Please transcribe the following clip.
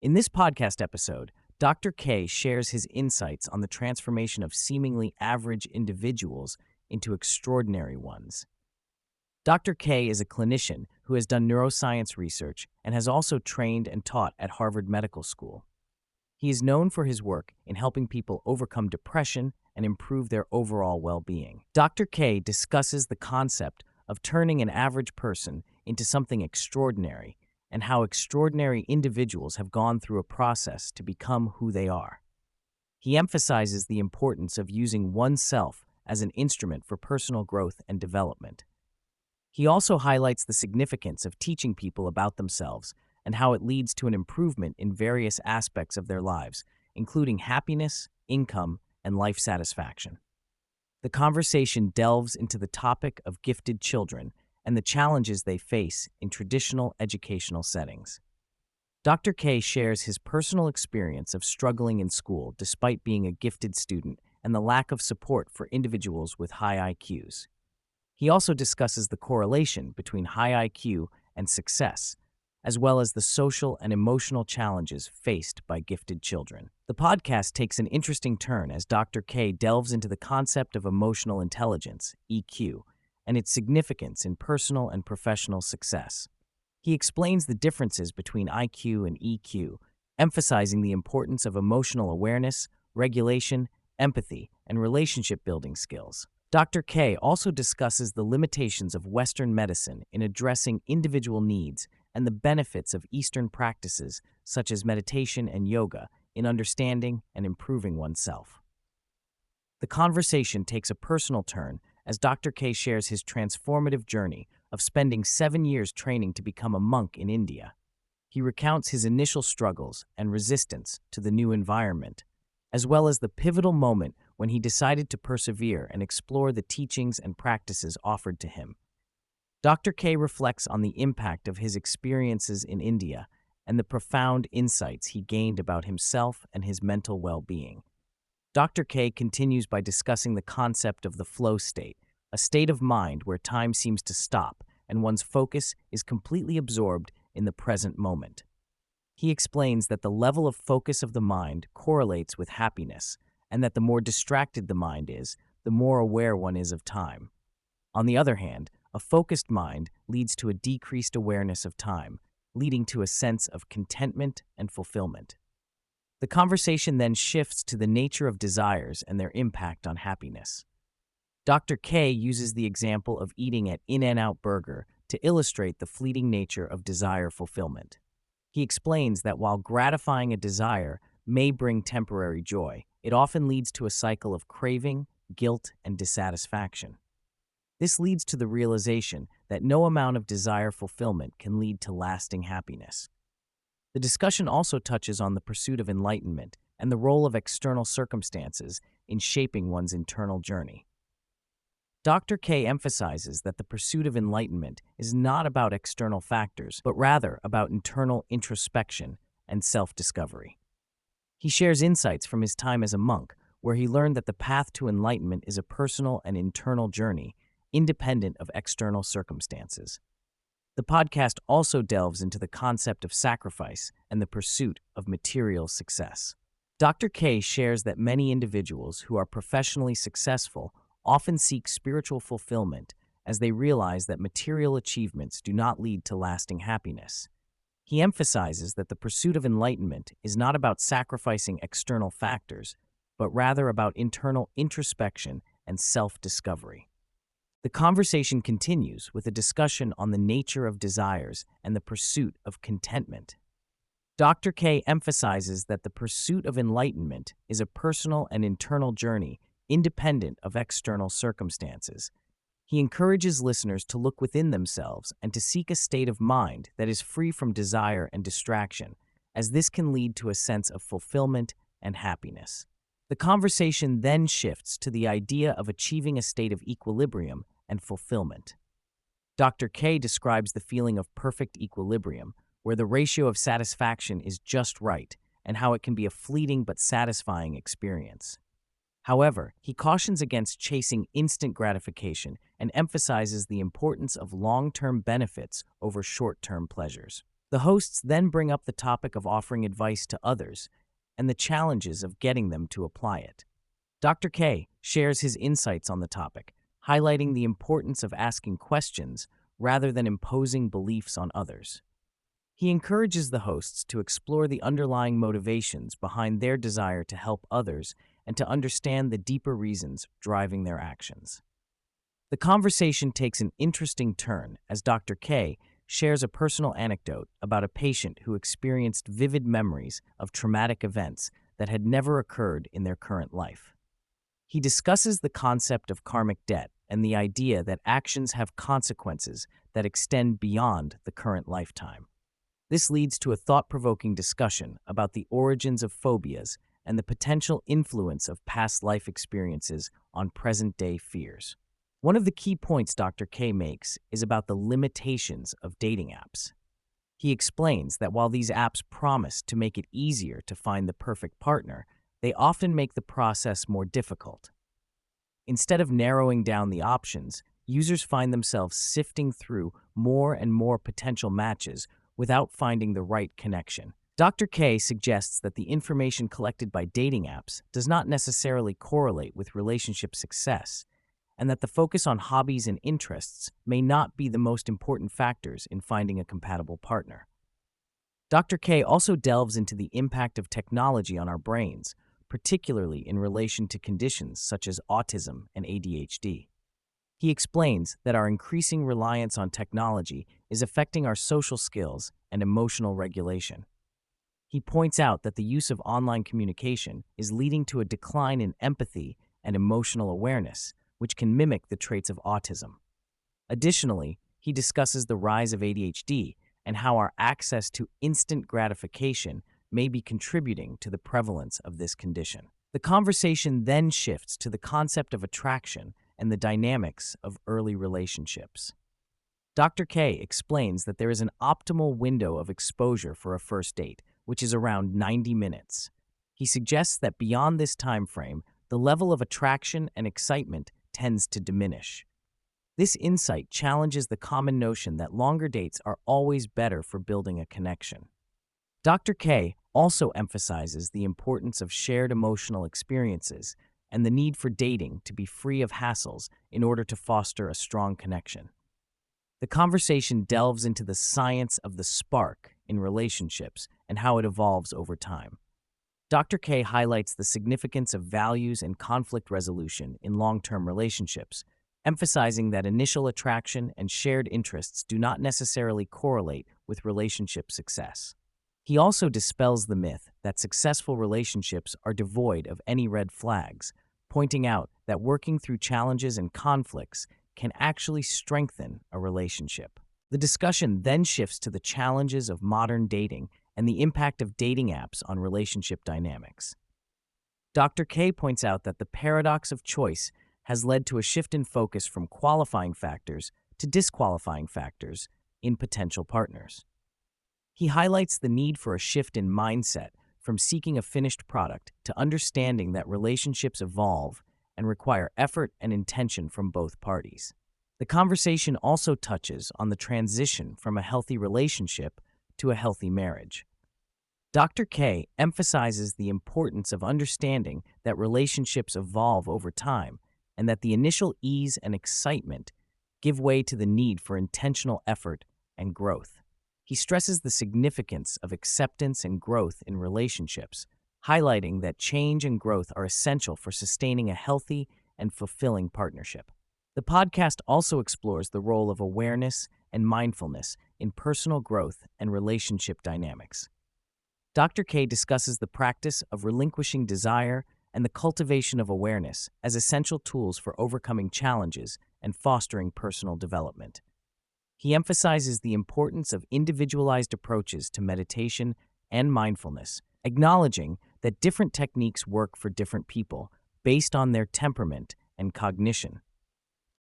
In this podcast episode, Dr. K shares his insights on the transformation of seemingly average individuals into extraordinary ones. Dr. K is a clinician who has done neuroscience research and has also trained and taught at Harvard Medical School. He is known for his work in helping people overcome depression and improve their overall well-being. Dr. K discusses the concept of turning an average person into something extraordinary and how extraordinary individuals have gone through a process to become who they are. He emphasizes the importance of using oneself as an instrument for personal growth and development. He also highlights the significance of teaching people about themselves and how it leads to an improvement in various aspects of their lives, including happiness, income, and life satisfaction. The conversation delves into the topic of gifted children and the challenges they face in traditional educational settings. Dr. K shares his personal experience of struggling in school despite being a gifted student and the lack of support for individuals with high IQs. He also discusses the correlation between high IQ and success, as well as the social and emotional challenges faced by gifted children. The podcast takes an interesting turn as Dr. K delves into the concept of emotional intelligence, EQ, and its significance in personal and professional success. He explains the differences between IQ and EQ, emphasizing the importance of emotional awareness, regulation, empathy, and relationship-building skills. Dr. K also discusses the limitations of Western medicine in addressing individual needs and the benefits of Eastern practices such as meditation and yoga in understanding and improving oneself. The conversation takes a personal turn as Dr. K shares his transformative journey of spending 7 years training to become a monk in India. He recounts his initial struggles and resistance to the new environment, as well as the pivotal moment when he decided to persevere and explore the teachings and practices offered to him. Dr. K reflects on the impact of his experiences in India and the profound insights he gained about himself and his mental well-being. Dr. K continues by discussing the concept of the flow state, a state of mind where time seems to stop and one's focus is completely absorbed in the present moment. He explains that the level of focus of the mind correlates with happiness, and that the more distracted the mind is, the more aware one is of time. On the other hand, a focused mind leads to a decreased awareness of time, leading to a sense of contentment and fulfillment. The conversation then shifts to the nature of desires and their impact on happiness. Dr. K uses the example of eating at In-N-Out Burger to illustrate the fleeting nature of desire fulfillment. He explains that while gratifying a desire may bring temporary joy, it often leads to a cycle of craving, guilt, and dissatisfaction. This leads to the realization that no amount of desire fulfillment can lead to lasting happiness. The discussion also touches on the pursuit of enlightenment and the role of external circumstances in shaping one's internal journey. Dr. K emphasizes that the pursuit of enlightenment is not about external factors, but rather about internal introspection and self-discovery. He shares insights from his time as a monk, where he learned that the path to enlightenment is a personal and internal journey, independent of external circumstances. The podcast also delves into the concept of sacrifice and the pursuit of material success. Dr. K shares that many individuals who are professionally successful often seek spiritual fulfillment as they realize that material achievements do not lead to lasting happiness. He emphasizes that the pursuit of enlightenment is not about sacrificing external factors, but rather about internal introspection and self-discovery. The conversation continues with a discussion on the nature of desires and the pursuit of contentment. Dr. K emphasizes that the pursuit of enlightenment is a personal and internal journey independent of external circumstances. He encourages listeners to look within themselves and to seek a state of mind that is free from desire and distraction, as this can lead to a sense of fulfillment and happiness. The conversation then shifts to the idea of achieving a state of equilibrium and fulfillment. Dr. K describes the feeling of perfect equilibrium, where the ratio of satisfaction is just right, and how it can be a fleeting but satisfying experience. However, he cautions against chasing instant gratification and emphasizes the importance of long-term benefits over short-term pleasures. The hosts then bring up the topic of offering advice to others and the challenges of getting them to apply it. Dr. K shares his insights on the topic, highlighting the importance of asking questions rather than imposing beliefs on others. He encourages the hosts to explore the underlying motivations behind their desire to help others and to understand the deeper reasons driving their actions. The conversation takes an interesting turn as Dr. K shares a personal anecdote about a patient who experienced vivid memories of traumatic events that had never occurred in their current life. He discusses the concept of karmic debt and the idea that actions have consequences that extend beyond the current lifetime. This leads to a thought-provoking discussion about the origins of phobias and the potential influence of past life experiences on present-day fears. One of the key points Dr. K makes is about the limitations of dating apps. He explains that while these apps promise to make it easier to find the perfect partner, they often make the process more difficult. Instead of narrowing down the options, users find themselves sifting through more and more potential matches without finding the right connection. Dr. K suggests that the information collected by dating apps does not necessarily correlate with relationship success, and that the focus on hobbies and interests may not be the most important factors in finding a compatible partner. Dr. K also delves into the impact of technology on our brains, particularly in relation to conditions such as autism and ADHD. He explains that our increasing reliance on technology is affecting our social skills and emotional regulation. He points out that the use of online communication is leading to a decline in empathy and emotional awareness, which can mimic the traits of autism. Additionally, he discusses the rise of ADHD and how our access to instant gratification may be contributing to the prevalence of this condition. The conversation then shifts to the concept of attraction and the dynamics of early relationships. Dr. K explains that there is an optimal window of exposure for a first date, which is around 90 minutes. He suggests that beyond this time frame, the level of attraction and excitement tends to diminish. This insight challenges the common notion that longer dates are always better for building a connection. Dr. K also emphasizes the importance of shared emotional experiences and the need for dating to be free of hassles in order to foster a strong connection. The conversation delves into the science of the spark in relationships and how it evolves over time. Dr. K highlights the significance of values and conflict resolution in long-term relationships, emphasizing that initial attraction and shared interests do not necessarily correlate with relationship success. He also dispels the myth that successful relationships are devoid of any red flags, pointing out that working through challenges and conflicts can actually strengthen a relationship. The discussion then shifts to the challenges of modern dating and the impact of dating apps on relationship dynamics. Dr. K points out that the paradox of choice has led to a shift in focus from qualifying factors to disqualifying factors in potential partners. He highlights the need for a shift in mindset from seeking a finished product to understanding that relationships evolve and require effort and intention from both parties. The conversation also touches on the transition from a healthy relationship to a healthy marriage. Dr. K emphasizes the importance of understanding that relationships evolve over time and that the initial ease and excitement give way to the need for intentional effort and growth. He stresses the significance of acceptance and growth in relationships, highlighting that change and growth are essential for sustaining a healthy and fulfilling partnership. The podcast also explores the role of awareness and mindfulness in personal growth and relationship dynamics. Dr. K discusses the practice of relinquishing desire and the cultivation of awareness as essential tools for overcoming challenges and fostering personal development. He emphasizes the importance of individualized approaches to meditation and mindfulness, acknowledging that different techniques work for different people based on their temperament and cognition.